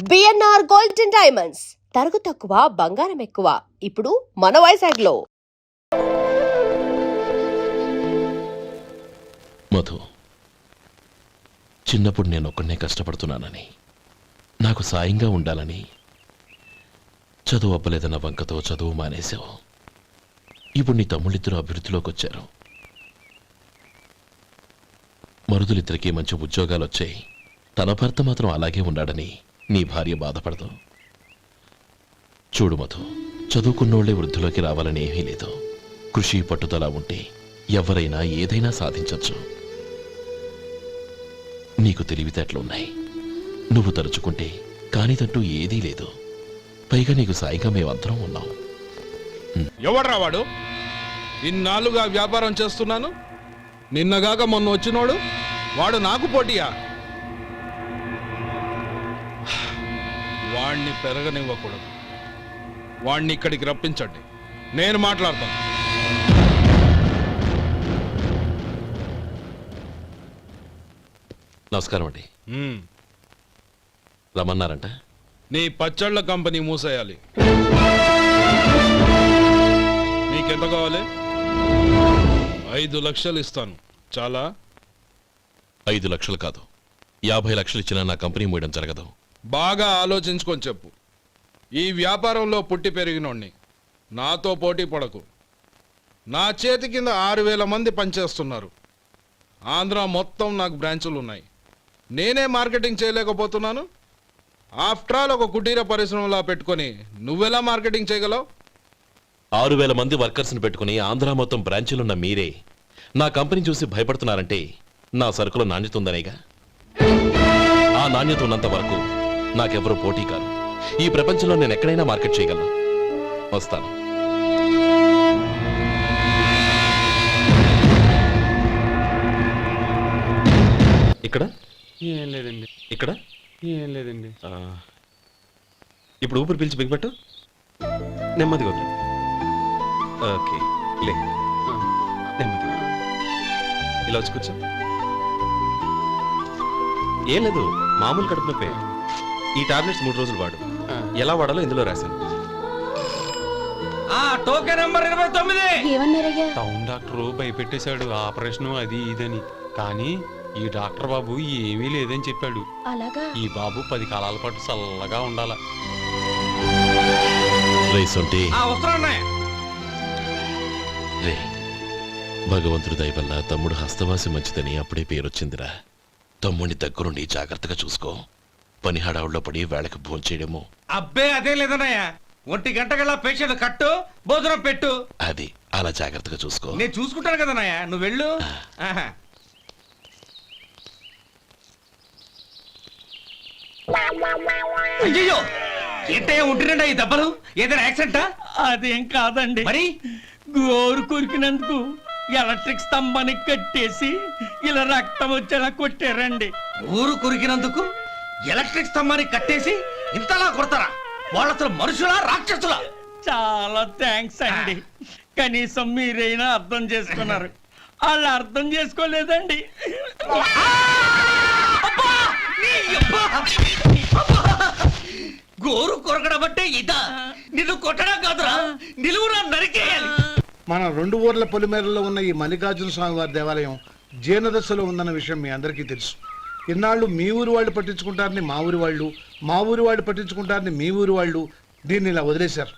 BNR gold and diamonds తరుగు తక్కువ బంగారం ఎక్కువ ఇప్పుడు మన వైజాగ్లో. మధు, చిన్నప్పుడు నేను ఒక్కడనే కష్టపడుతున్నానని, నాకు సాయంగా ఉండాలని చదువు అవ్వలేదన్న వంకతో చదువు మానేశావు. ఇప్పుడు నీ తమ్ముళ్ళిద్దరూ అభివృద్ధిలోకి వచ్చారు. మరుదులిద్దరికీ మంచి ఉద్యోగాలు వచ్చాయి. తన భర్త మాత్రం అలాగే ఉన్నాడని నీ భార్య బాధపడదు. చూడు మధు, చదువుకున్నోళ్లే వృద్ధిలోకి రావాలని ఏమీ లేదు. కృషి పట్టుదల ఉంటే ఎవరైనా ఏదైనా సాధించవచ్చు. నీకు తెలివితేటలున్నాయి. నువ్వు తలుచుకుంటే కానిదంటూ ఏదీ లేదు. పైగా నీకు సాయిగా మేమందరం ఉన్నాం. ఎవడ్రా వాడు? ఇన్నాళ్ళుగా వ్యాపారం చేస్తున్నాను, నిన్నగాక మొన్న వచ్చినోడు వాడు నాకు పోటీయా? వాణ్ణి పెరగనివ్వకూడదు. వాణ్ణి ఇక్కడికి రప్పించండి, నేను మాట్లాడతాను. నమస్కారం అండి. రమ్మన్నారంట? నీ పచ్చళ్ళ కంపెనీ మూసేయాలి. నీకెంత కావాలి? 5 లక్షలు ఇస్తాను. చాలా? 5 లక్షలు కాదు, 50 లక్షలు ఇచ్చినా నా కంపెనీ మూయడం జరగదు. బాగా ఆలోచించుకొని చెప్పు. ఈ వ్యాపారంలో పుట్టి పెరిగినోడ్ని, నాతో పోటీ పడకు. నా చేతి కింద 6,000 మంది పనిచేస్తున్నారు. ఆంధ్ర మొత్తం నాకు బ్రాంచులు ఉన్నాయి. నేనే మార్కెటింగ్ చేయలేకపోతున్నాను. ఆఫ్టర్ ఆల్ ఒక కుటీర పరిశ్రమలా పెట్టుకొని నువ్వెలా మార్కెటింగ్ చేయగలవు? 6,000 మంది వర్కర్స్ని పెట్టుకుని ఆంధ్ర మొత్తం బ్రాంచీలున్న మీరే నా కంపెనీ చూసి భయపడుతున్నారంటే నా సరుకులో నాణ్యత ఉందనేగా. ఆ నాణ్యత ఉన్నంత వరకు నాకెవరూ పోటీ కాదు. ఈ ప్రపంచంలో నేను ఎక్కడైనా మార్కెట్ చేయగలను. వస్తాను. ఇక్కడ ఏం లేదండి. ఇక్కడ ఏం లేదండి. ఇప్పుడు ఊపిరి పీల్చి బిగ్బట్టు, నెమ్మదిగా వదిలే. ఓకే, లే, నెమ్మదిగా ఇలా వచ్చి కూర్చో. ఏం లేదు, మామూలు కడుపు నొప్పే. ఈ టాబ్లెట్స్ 3 రోజులు వాడు. ఎలా వాడాలో ఇందులో రాశాను. Token number 29. టౌన్ డాక్టర్ భయపెట్టేశాడు, ఆపరేషన్ అది ఇదని. కానీ ఈ డాక్టర్ బాబు ఏమీ లేదని చెప్పాడు. ఈ బాబు 10 కాలాల పాటు చల్లగా ఉండాల. రే, భగవంతుడి దయ వల్ల తమ్ముడు హస్తవాసి మంచిదని అప్పుడే పేరొచ్చిందిరా. తమ్ముడిని దగ్గరుండి జాగ్రత్తగా చూసుకో. పని హడావుల్లో పడి వేళకి భోంచేయడము. అబ్బే అదే లేదన్నయ్య. 1 గంటకల్లా పేషెంట్ కట్టు, భోజనం పెట్టు. అది అలా జాగ్రత్తగా చూసుకో. నేను చూసుకుంటాను కదన్నయ్య, నువ్వు వెళ్ళు. అయ్యో, ఏంటయ్యా ఉంటున్నా ఈ దెబ్బలు? ఏదైనా యాక్సిడెంటా? అదేం కాదండి, మరి గోరు కొరికినందుకు ఎలక్ట్రిక్ స్తంభానికి కట్టేసి ఇలా రక్తం వచ్చేలా కొట్టారండి. ఊరు కొరికినందుకు ఎలక్ట్రిక్ స్తంభానికి కట్టేసి ఇంతలా కొడతారా? వాళ్ళు అసలు మనుషులా రాక్షసులా? చాలా థ్యాంక్స్ అండి. కనీసం మీరైనా అర్థం చేసుకున్నారు. వాళ్ళు అర్థం చేసుకోలేదండి. గోరు కొరకడం అంటే ఇదా? నిన్ను కొట్టడం కాదురా, నిలువురా నరికేయాలి. మన 2 ఊర్ల పొలిమేరలో ఉన్న ఈ మల్లికార్జున స్వామి వారి దేవాలయం జీర్ణదశలో ఉందన్న విషయం మీ అందరికీ తెలుసు. ఇన్నాళ్ళు మీ ఊరు వాళ్ళు పట్టించుకుంటారని మా ఊరి వాళ్ళు, మా ఊరి వాళ్ళు పట్టించుకుంటారని మీ ఊరి వాళ్ళు దీన్ని ఇలా వదిలేశారు.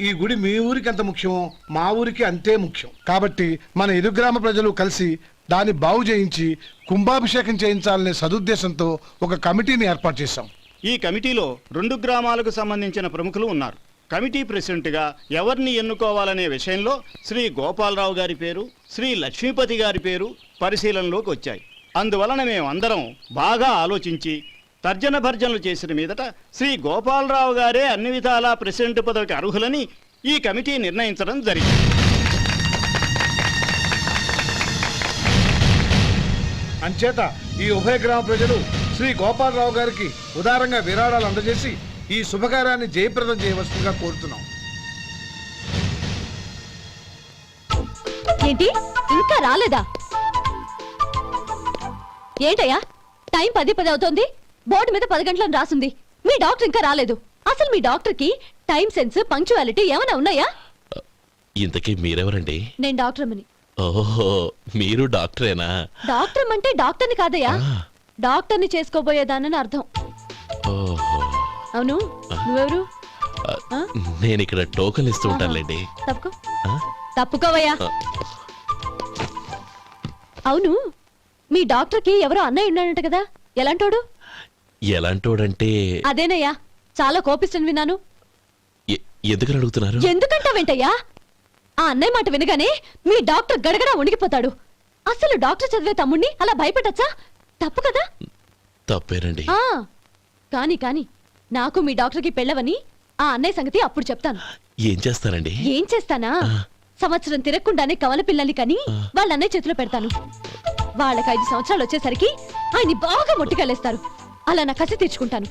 ఈ గుడి మీ ఊరికి ఎంత ముఖ్యమో మా ఊరికి అంతే ముఖ్యం. కాబట్టి మన ఇరు గ్రామ ప్రజలు కలిసి దాన్ని బాగు చేయించి కుంభాభిషేకం చేయించాలనే సదుద్దేశంతో ఒక కమిటీని ఏర్పాటు చేశాం. ఈ కమిటీలో 2 గ్రామాలకు సంబంధించిన ప్రముఖులు ఉన్నారు. కమిటీ ప్రెసిడెంట్గా ఎవరిని ఎన్నుకోవాలనే విషయంలో శ్రీ గోపాలరావు గారి పేరు, శ్రీ లక్ష్మీపతి గారి పేరు పరిశీలనలోకి వచ్చాయి. అందువలన మేమందరం బాగా ఆలోచించి తర్జన భర్జనలు చేసిన మీదట శ్రీ గోపాలరావు గారే అన్ని విధాలా ప్రెసిడెంట్ పదవికి అర్హులని ఈ కమిటీ నిర్ణయించడం జరిగింది. అంచేత ఈ ఉభయ గ్రామ ప్రజలు శ్రీ గోపాలరావు గారికి ఉదారంగా విరాళాలు అందజేసి ఈ శుభకార్యాన్ని జయప్రదం చేయవలసిందిగా కోరుతున్నాం. ఏంటి ఇంకా రాలేదా? ఏంటయ్యా టైం 10 అవుతోంది. బోర్డు మీద 10 గంటలను రాసింది. మీ డాక్టర్ ఇంకా రాలేదు. అసలు మీ డాక్టర్ కి టైం సెన్స్, పంక్చువాలిటీ ఏమైనా ఉన్నాయా? ఇంతకీ మీరెవరండి? నేను డాక్టర్ అమ్మని. ఓహో, మీరు డాక్టరేనా? డాక్టర్ అంటే డాక్టర్ని కాదయ్యా, డాక్టర్ని చేసుకోబోయేదానని అర్థం. ఓహో, అవును, నువ్వెవరు? నేను ఇక్కడ టోకన్ ఇస్తూ ఉంటానులేండి. తప్పుకో, తప్పుకోవయ్యా. అవును, మీ డాక్టర్ కి ఎవరో అన్నయ్య ఉన్నాడంట కదా, ఎలాంటోడు? ఎలాంటోడంటే అదేనయ్యా, చాలా కోపిస్తని విన్నాను. ఎందుకని అడుగుతున్నారు? ఎందుకంటావేంటయ్యా? ఆ అన్నయ్య మాట వినగానే మీ డాక్టర్ గడగడా ఉణిగిపోతాడు. అసలు డాక్టర్ చదివే తమ్ముణ్ణి అలా భయపెట్టచ్చా? తప్పు కదా? తప్పేనండి. కాని కాని నాకు మీ డాక్టర్కి పెళ్ళవని ఆ అన్నయ్య సంగతి అప్పుడు చెప్తాను. ఏం చేస్తారండి? ఏం చేస్తానా, సంవత్సరం తిరగకుండానే కవల పిల్లల్ని కని వాళ్ళ అన్నయ్య చేతిలో పెడతాను. వాళ్ళకి 5 సంవత్సరాలు వచ్చేసరికి ఆయన్ని బాగా మొట్టికెళ్ళేస్తారు. అలా నా కసి తీర్చుకుంటాను.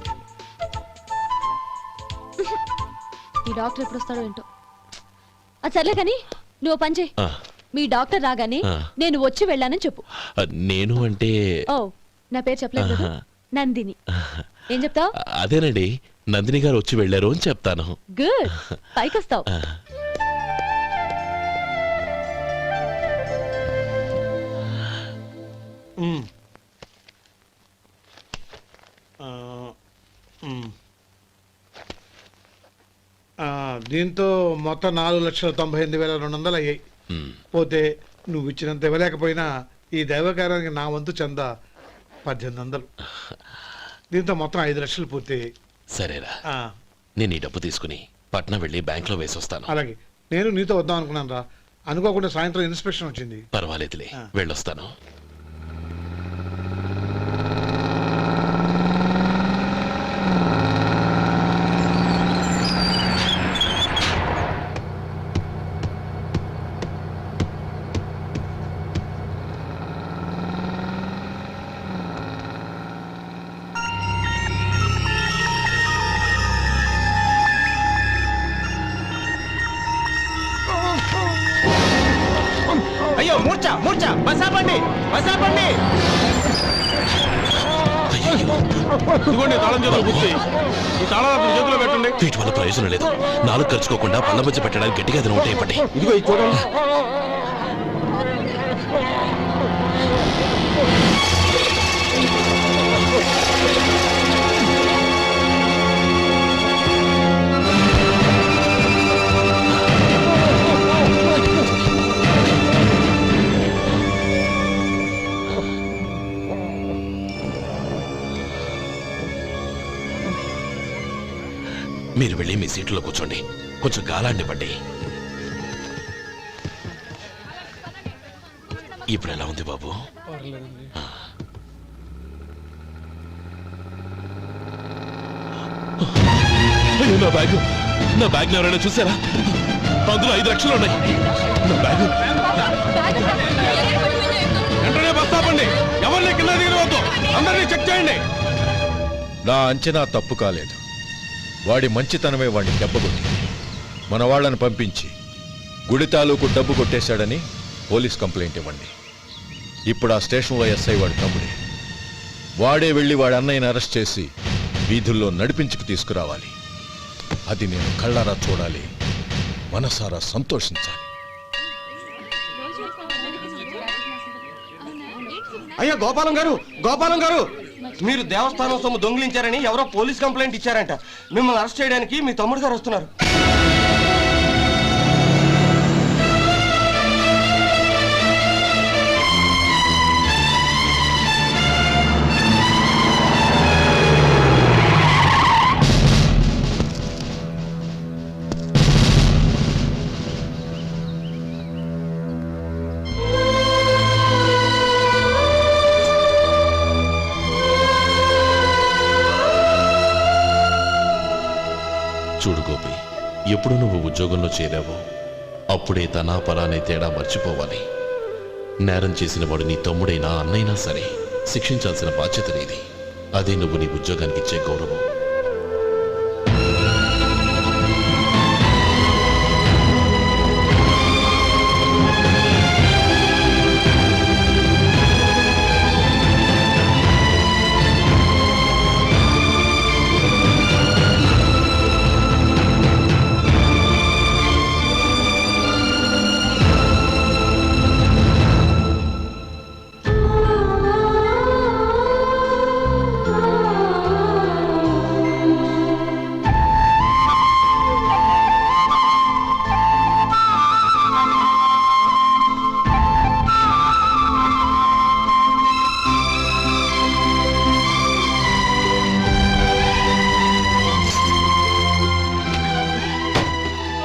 ఈ డాక్టర్ ఎప్పుడు వస్తాడో ఏంటో. అది సర్లే కానీ నువ్వు పని చేయి. మీ డాక్టర్ రాగానే నేను వచ్చి వెళ్ళానని చెప్పు. నేను అంటే ఓ, నా పేరు చెప్పలేదు కదా, నందిని. ఏం చెప్తావు? అదేనండి, నందిని గారు వచ్చి వెళ్ళారు అని చెప్తాను. గుడ్, పైకొస్తావు. దీంతో మొత్తం 4,98,200 అయ్యాయి. పోతే నువ్వు ఇచ్చినంత ఇవ్వలేకపోయినా ఈ దైవకార్యానికి నా వంతు చందా 1800. దీంతో మొత్తం 5 లక్షలు పూర్తయ్యాయి. సరేరా, నేను ఈ డబ్బు తీసుకుని పట్నం వెళ్ళి బ్యాంక్ లో వేసొస్తాను. అలాగే, నేను నీతో వద్దాం అనుకున్నాను రా, అనుకోకుండా సాయంత్రం ఇన్స్పెక్షన్ వచ్చింది. పర్వాలేదులే, వెళ్ళొస్తాను. అయ్యో, మూర్ఛ మూర్ఛ, బసాపండి బసాపండి. ఇదిగోండి తాళం చేతులు గుర్తి, ఈ తాళాలు చేతిలో పెట్టండి. వీటి వల్ల ప్రయోజనం లేదు. 4 ఖర్చుకోకుండా పళ్ళ మధ్య పెట్టడానికి గట్టిగా ఏదైనా ఉంటే ఇవ్వండి. ఇదిగో ఇది చూడండి. మీరు వెళ్ళి మీ సీట్లో కూర్చోండి, కొంచెం గాలాన్ని పడ్డి. ఇప్పుడు ఎలా ఉంది బాబు? అయ్యో, నా బ్యాగ్ ఎవరైనా చూసారా? అందులో 5 లక్షలు ఉన్నాయి. నా బ్యాగ్ వెంటనే బస్తాపండి, ఎవరిని కింద దిగవద్దు, అందరినీ చెక్ చేయండి. నా అంచనా తప్పు కాలేదు. వాడి మంచితనమే వాడిని దెబ్బకొట్టింది. మన వాళ్ళని పంపించి గుడి తాలూకు డబ్బు కొట్టేశాడని పోలీస్ కంప్లైంట్ ఇవ్వండి. ఇప్పుడు ఆ స్టేషన్లో ఎస్ఐ వాడి తమ్ముడే. వాడే వెళ్ళి వాడి అన్నయ్యని అరెస్ట్ చేసి వీధుల్లో నడిపించుకు తీసుకురావాలి. అది నేను కళ్ళారా చూడాలి, మనసారా సంతోషించాలి. అయ్యో గోపాలం గారు, గోపాలం గారు, మీరు దేవస్థానం సొమ్ము దొంగిలించారని ఎవరో పోలీస్ కంప్లైంట్ ఇచ్చారంట. మిమ్మల్ని అరెస్ట్ చేయడానికి మీ తమ్ముడు గారు వస్తున్నారు. చూడు గోపి, ఎప్పుడు నువ్వు ఉద్యోగంలో చేరావో అప్పుడే తనా పరానే తేడా మర్చిపోవాలి. నేరం చేసిన వాడు నీ తమ్ముడైనా అన్నైనా సరే శిక్షించాల్సిన బాధ్యత నీది. అదే నువ్వు నీ ఉద్యోగానికి ఇచ్చే గౌరవం.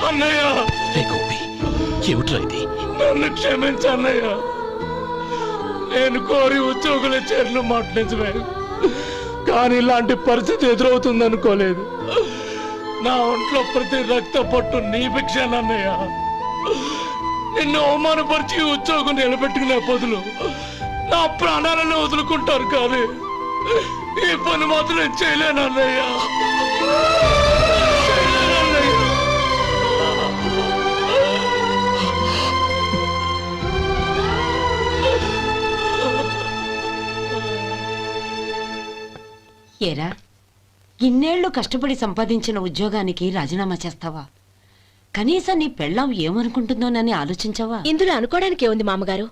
అన్నయ్య రే గోపి, ఏమిట్రా ఇది? నన్ను క్షమించు అన్నయ్య. నేను కోరి ఉద్యోగుల చేరిన మాట నిజమే, కానీ ఇలాంటి పరిస్థితి ఎదురవుతుంది అనుకోలేదు. నా ఒంట్లో ప్రతి రక్త పట్టు నీ భిక్షానన్నయ్య. నిన్ను అవమానపరిచి ఉద్యోగం నిలబెట్టుకునే బదులు నా ప్రాణాలను వదులుకుంటారు, కానీ ఈ పని మాత్రం నేను చేయలేనన్నయ్య. ఏరా, ఇన్నేళ్లు కష్టపడి సంపాదించిన ఉద్యోగానికి రాజీనామా చేస్తావా? కనీసం నీ పెళ్ళాం ఏమనుకుంటుందోనని ఆలోచించావా? ఇందులో అనుకోవడానికి ఏముంది మామగారు?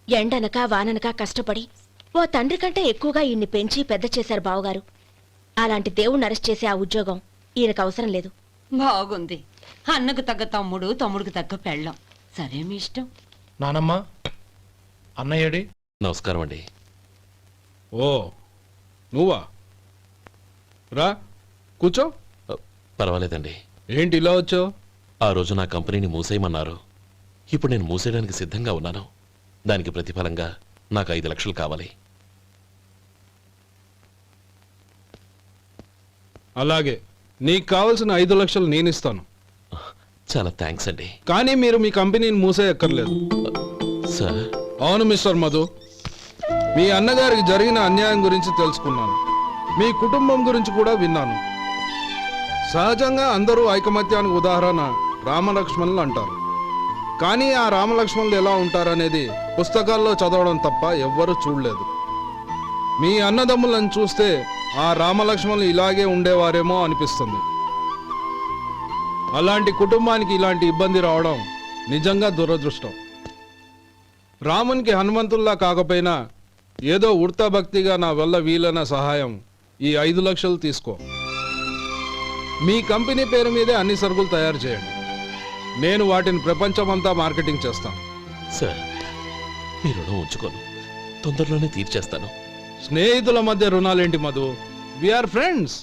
ఎండనక వాననక కష్టపడి ఓ తండ్రి కంటే ఎక్కువగా ఈయన్ని పెంచి పెద్ద చేశారు బావగారు. అలాంటి దేవుణ్ణి అరెస్ట్ చేసే ఆ ఉద్యోగం ఈయనకు అవసరం లేదు. బాగుంది. అన్నకు తగ్గ తమ్ముడు, తమ్ముడికి తగ్గ పెళ్ళాం. సరే, మీ ఇష్టం. నానమ్మ, అన్నయ్యడి. నమస్కారం అండి. ఓ నువ్వా? రా కూర్చో. పర్వాలేదండి. ఏంటి ఇలా వచ్చావు? ఆ రోజు నా కంపెనీని మూసేయమన్నారు. ఇప్పుడు నేను మూసేయడానికి సిద్ధంగా ఉన్నాను. దానికి ప్రతిఫలంగా నాకు 5 లక్షలు కావాలి. అలాగే, నీకు కావలసిన 5 లక్షలు నేను ఇస్తాను. చాలా థ్యాంక్స్ అండి. కానీ మీరు మీ కంపెనీని మూసేయక్కర్లేదు. సార్, అవును మిస్టర్ మధు, మీ అన్నగారికి జరిగిన అన్యాయం గురించి తెలుసుకున్నాను. మీ కుటుంబం గురించి కూడా విన్నాను. సహజంగా అందరూ ఐకమత్యానికి ఉదాహరణ రామలక్ష్మణులు అంటారు. కానీ ఆ రామలక్ష్మణులు ఎలా ఉంటారనేది పుస్తకాల్లో చదవడం తప్ప ఎవ్వరూ చూడలేదు. మీ అన్నదమ్ములను చూస్తే ఆ రామలక్ష్మణులు ఇలాగే ఉండేవారేమో అనిపిస్తుంది. అలాంటి కుటుంబానికి ఇలాంటి ఇబ్బంది రావడం నిజంగా దురదృష్టం. రామునికి హనుమంతుల్లా కాకపోయినా ఏదో ఉడతా భక్తిగా నా వల్ల వీలైన సహాయం ఈ 5 లక్షలు తీసుకో. మీ కంపెనీ పేరు మీదే అన్ని సరుకులు తయారు చేయండి. నేను వాటిని ప్రపంచమంతా మార్కెటింగ్ చేస్తాను. సార్, మీ రుణం ఉంచుకోను. తొందరలోనే తీర్చేస్తాను. స్నేహితుల మధ్య రుణాలేంటి మధు? We are friends.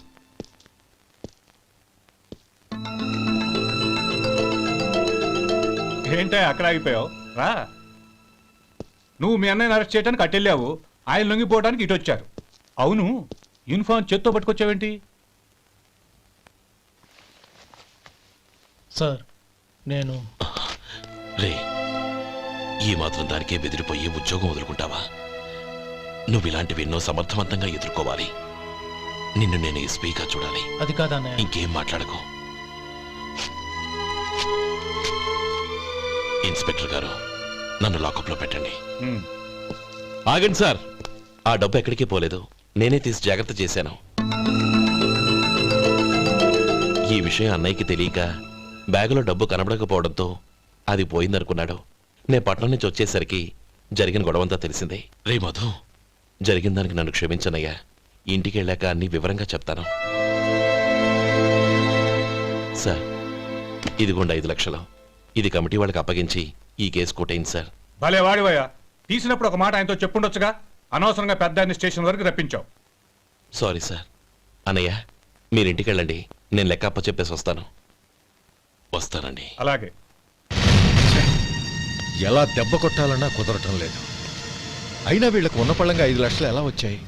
ఏంటే అక్కడ ఆగిపోయావు? రా. నువ్వు మీ అన్నయ్యని అరెస్ట్ చేయడానికి అట్టెళ్ళావు, ఆయన లొంగిపోవడానికి ఇటు వచ్చారు. అవును, యూనిఫామ్ చేత్తో పట్టుకొచ్చావేంటి? సార్, నేను రే, ఈ మాత్రం దానికే బెదిరిపోయి ఉద్యోగం వదులుకుంటావా? నువ్వు ఇలాంటివి ఎన్నో సమర్థవంతంగా ఎదుర్కోవాలి. నిన్ను నేను ఎస్పీగా చూడాలి. అది కాదన్నయ్య. ఇంకేం మాట్లాడకు. ఇన్స్పెక్టర్ గారు, నన్ను లాకప్లో పెట్టండి. ఆగండి సార్, ఆ డబ్బు ఎక్కడికి పోలేదు. నేనే తీసి జాగ్రత్త చేశాను. ఈ విషయం అన్నయ్యకి తెలియక బ్యాగులో డబ్బు కనబడకపోవడంతో అది పోయిందనుకున్నాడు. నేను పట్నం నుంచి వచ్చేసరికి జరిగిన గొడవంతా తెలిసిందే. రే మధు, జరిగిన దానికి నన్ను క్షమించనయ్యా. ఇంటికి వెళ్ళాక అన్ని వివరంగా చెప్తాను. సార్, ఇదిగోండి 5 లక్షలు. ఇది కమిటీ వాళ్ళకి అప్పగించి ఈ కేసు కొట్టేయండి సార్. భలే వాడివయ్యా, తీసినప్పుడు ఒక మాట ఆయనతో చెప్పుండొచ్చుగా. అనవసరంగా పెద్ద ఆయన స్టేషన్ వరకు రప్పించావు. Sorry sir. అన్నయ్య, మీరింటికి వెళ్ళండి. నేను లెక్క అప్ప చెప్పేసి వస్తానండి. అలాగే. ఎలా దెబ్బ కొట్టాలన్నా కుదరటం లేదు. అయినా వీళ్ళకు ఉన్న పళ్ళంగా 5 లక్షలు ఎలా వచ్చాయి?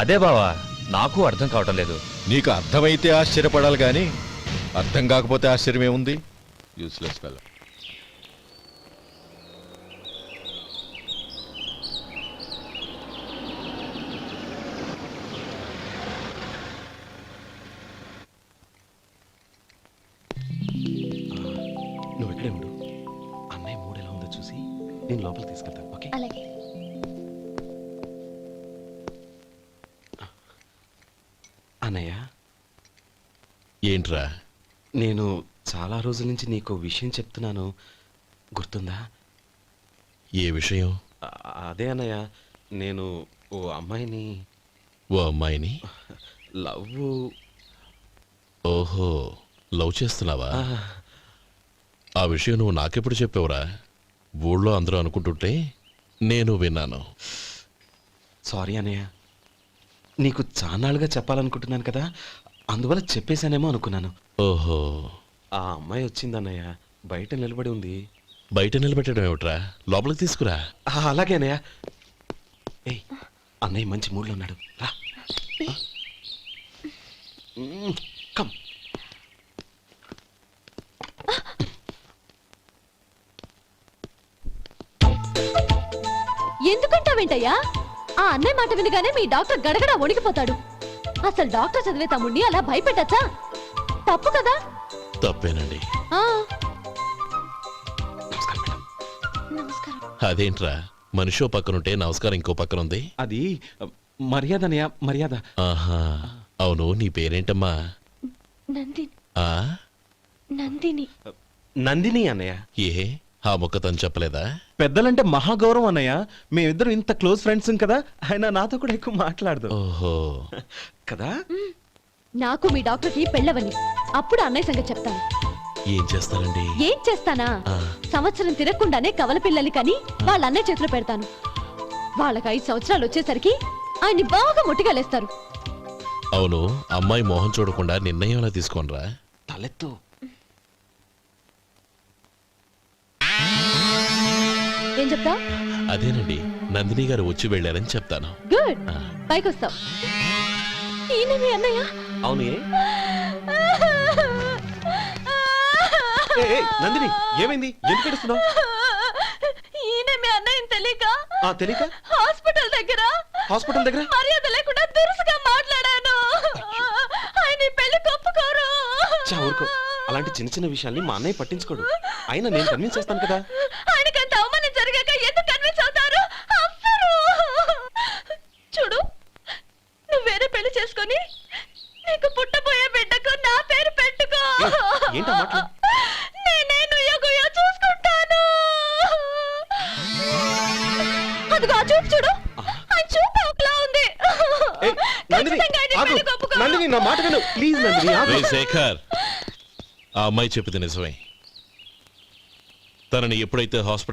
అదే బావా, నాకు అర్థం కావటం లేదు. నీకు అర్థమైతే ఆశ్చర్యపడాలి కానీ అర్థం కాకపోతే ఆశ్చర్యమే ఉంది. Useless fellow. నువ్వు ఎక్కడే ఉండు. అన్నయ్య మూడు ఎలా ఉందో చూసి నేను లోపలికి తీసుకెళ్తాను. ఓకే? అలాగే. అన్నయ్య, ఏంట్రా? నేను చాలా రోజుల నుంచి నీకు విషయం చెప్తున్నాను, గుర్తుందా? ఏ విషయం? అదే అన్నయ్య, నేను ఓ అమ్మాయిని లవ్. ఓహో, లవ్ చేస్తున్నావా? ఆ విషయం నువ్వు నాకెప్పుడు చెప్పావురా? ఊళ్ళో అందరూ అనుకుంటుంటే నేను విన్నాను. సారీ అన్నయ్య, నీకు చాన్నాళ్ళుగా చెప్పాలనుకుంటున్నాను కదా, అందువల్ల చెప్పేశానేమో అనుకున్నాను. ఓహో, ఆ అమ్మాయి వచ్చిందన్నయ్య, బయట నిలబడి ఉంది. బయట నిలబెట్టడం ఏమిట్రా, లోపలికి తీసుకురా. అలాగే అన్నయ్య. ఏయ్, అన్నయ్య మంచి మూడ్లో ఉన్నాడు, రా. కమ్. ఎందుకంటావేంటయ్యా? ఆ అన్నయ్య మాట వినగానే మీ డాక్టర్ గడగడ వణికిపోతాడు. అసలు డాక్టర్ చదివే తమ్ముడిని అలా భయపెట్టచ్చా? తప్పు కదా. తప్పేనండి. ఆ, నమస్కారం మేడం. నమస్కారం. అదేంట్రా, మనిషో పక్కనుంటే నమస్కారం ఇంకో పక్కనుంది. అది మర్యాద అన్నయ్య, మర్యాద. ఆహా, అవును, నీ పేరేంటమ్మా? నందిని. ఆ నందిని. నందిని అన్నయ్య. ఏ ఆ మొక్క తను చెప్పలేదా? పెద్దలంటే మహాగౌరవం అన్నయ్య. మేమిద్దరం ఇంత క్లోజ్ ఫ్రెండ్స్ కదా, ఆయన నాతో కూడా ఎక్కువ మాట్లాడదు ఓహో, కదా. నాకు మీ డాక్టర్కి పెళ్ళవని అప్పుడు అన్నయ్య సంగతి చెప్తాను. ఏం చేస్తారండి? ఏం చేస్తానా? సంవత్సరం తిరగకుండానే కవల పిల్లలు కని వాళ్ళ అన్నయ్య చేతిలో పెడతాను. వాళ్ళకి 5 సంవత్సరాలు వచ్చేసరికి ఆయన్ని బాగా ముట్టిగలేస్తారు. అవును, అమ్మాయి మోహం చూడకుండా నిర్ణయం ఎలా తీసుకోనరా? తలెత్తు. ఏం చెప్తా? అదేనండి, నందిని గారు వచ్చి వెళ్ళారని చెప్తాను. గుడ్, పైకొస్తావు. ఈయన మీ అన్నయ్య? అవును. నందిని, ఏమైంది? ఎందుకు ఏడుస్తున్నావు? ఈయన మీ అన్నయ్య తెలియక తెలియక హాస్పిటల్ దగ్గర మర్యాద లేకుండా దురుసుగా మాట్లాడాను. ఆయన ఈ పెళ్లి ఒప్పుకోరు. ఊరుకో, అలాంటి చిన్న చిన్న విషయాల్ని మా అన్నయ్య పట్టించుకోడు. అయినా నేను కన్విన్స్ చేస్తాను కదా. ఆయనకంత అవమానం జరిగాక ఎందుకు కన్విన్స్ అవుతారు? అవ్వరు. చూడు, నువ్వు వేరే పెళ్లి చేసుకొని నీకు పుట్టబోయే బిడ్డకు నా పేరు పెట్టుకో. ఏంటా మాటలు? నేనే నుయ్యగుయ్య చూసుకుంటాను. అదిగో ఆ చూపు చూడు, ఆయన చూపు ఒకలా ఉంది. ఖచ్చితంగా ఆయన పెళ్లికి ఒప్పుకో. నందిని, నా మాట విను ప్లీజ్. నందిని, ఆగు. రేయ్ శేఖర్, ఆ అమ్మాయి చెప్పింది నిజమే. తనని ఎప్పుడైతే హాస్పిటల్